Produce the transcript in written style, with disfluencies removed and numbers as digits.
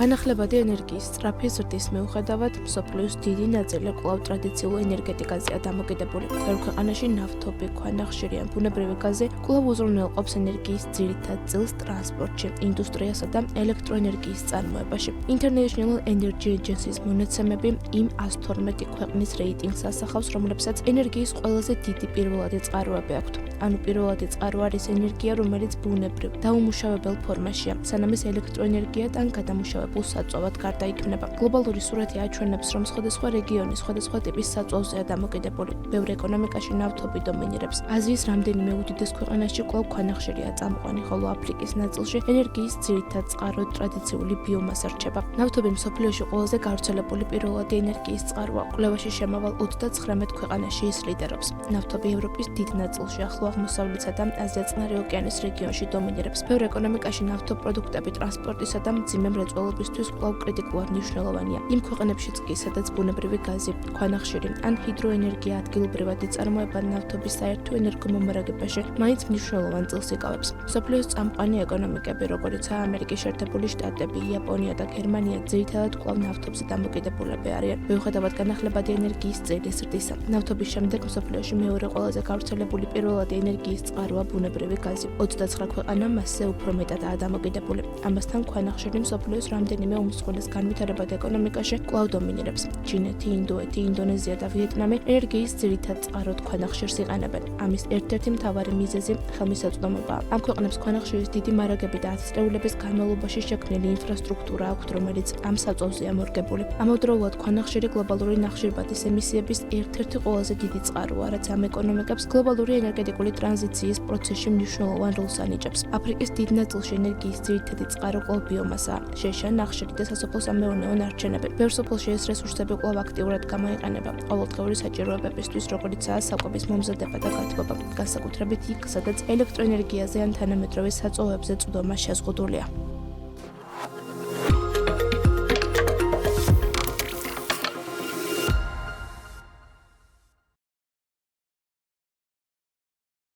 განახლებადი ენერგიის სწრაფი ზრდის მიუხედავად, მსოფლიოს დიდი ნაწილი კვლავ ტრადიციულ ენერგეტიკაზეა დამოკიდებული. ბევრ ქვეყანაში ნავთობი, ქვანახშირი ან ბუნებრივი გაზი კვლავ უზრუნველყოფს ენერგიის ძირითად წილს ტრანსპორტში, ინდუსტრიასა და ელექტროენერგიის წარმოებაში. International Energy Agency-ის მონაცემები იმ 112 ქვეყნის რეიტინგს ასახავს, რომლებსაც ენერგიის ყველაზე დიდი პირველადი წყაროები აქვთ. ანუ პირველადი წყარო არის ენერგია, რომელიც ბუნებრივ, დაუმუშავებელ ფორმაშია, სანამ ეს ელექტროენერგია ან გადამუშავებულ საწვავად გარდაიქმნება. გლობალური სურათი აჩვენებს, რომ სხვადასხვა რეგიონი სხვადასხვა ტიპის საწვავზეა დამოკიდებული. ბევრ ეკონომიკაში ნავთობი დომინირებს. აზიის რამდენიმე უდიდეს ქვეყანაში კვლავ ქვანახშირია წამყვანი, ხოლო აფრიკის ნაწილში ენერგიის ძირითად წყაროდ ტრადიციული ბიომასა რჩება. ნავთობი მსოფლიოში ყველაზე გავრცელებული პირველადი ენერგიის წყაროა. კვლევაში შემავალ 39 ქვეყანაში ის ლიდერობს. ნავთობი ევროპის დიდ ნაწილში, ახლო აღმოსავლეთსა და აზია-წყნარი ოკეანის რეგიონში დომინირებს. ბევრ ეკონომიკაში ნავთობპროდუქტები ტრანსპორტისა და მძიმე მრეწველობისთვის კვლავ კრიტიკულად მნიშვნელოვანია. იმ ქვეყნებშიც კი, სადაც ბუნებრივი გაზი, ქვანახშირი ან ჰიდროენერგია ადგილობრივად იწარმოება, ნავთობის საერთო ენერგომომარაგებაში მაინც მნიშვნელოვან წილს იკავებს. მსოფლიოს წამყვანი ეკონომიკები, როგორიცაა ამერიკის შეერთებული შტატები, იაპონია და გერმანია, ძირითადად კვლავ ნავთობზე დამოკიდებულები არიან. მიუხედავად განახლებადი ენერგიის წილის ზრდისა, ნავთობის შემდეგ მსოფლიოში მეორე ყველაზე გავრცელებული პირველადი ენერგიის წყაროა ბუნებრივი გაზი. 29 ქვეყანა მასზე უფრო მეტადაა დამოკიდებული. ამასთან ქვანახშირი მსოფლიოს რამდენიმე უმსხვილეს განვითარებად ეკონომიკაში კვლავ დომინირებს. ჩინეთი, ინდოეთი, ინდონეზია და ვიეტნამი ენერგიის ძირითად წყაროდ ქვანახშირს იყენებენ. ამის ერთ-ერთი მთავარი მიზეზი ხელმისაწვდომობაა. ამ ქვეყნებს ქვანახშირის დიდი მარაგები და ათწლეულების განმავლობაში შექმნილი ინფრასტრუქტურა აქვთ, რომელიც ამ საწვავზეა მორგებული. ამავდროულად ქვანახშირი გლობალური ნახშირბადის ემისიების ერთ-ერთი ყველაზე დიდი წყაროა, რაც ამ ეკონომიკებს გლობალური ენერგეტიკული ტრანზიციის პროცესში მნიშვნელოვან როლს ანიჭებს. აფრიკის დიდ ნაწილში ენერგიის ძირითადი წყარო კვლავ ბიომასაა, შეშა, ნახშირი და სასოფლო-სამეურნეო ნარჩენები. ბევრ სოფელში ეს რესურსები კვლავ აქტიურად გამოიყენება ყოველდღიური საჭიროებებისთვის, როგორიცაა საკვების მომზადება და გათბობა, განსაკუთრებით იქ, სადაც ელექტროენერგიაზე ან თანამედროვე საწვავებზე წვდომა შეზღუდულია.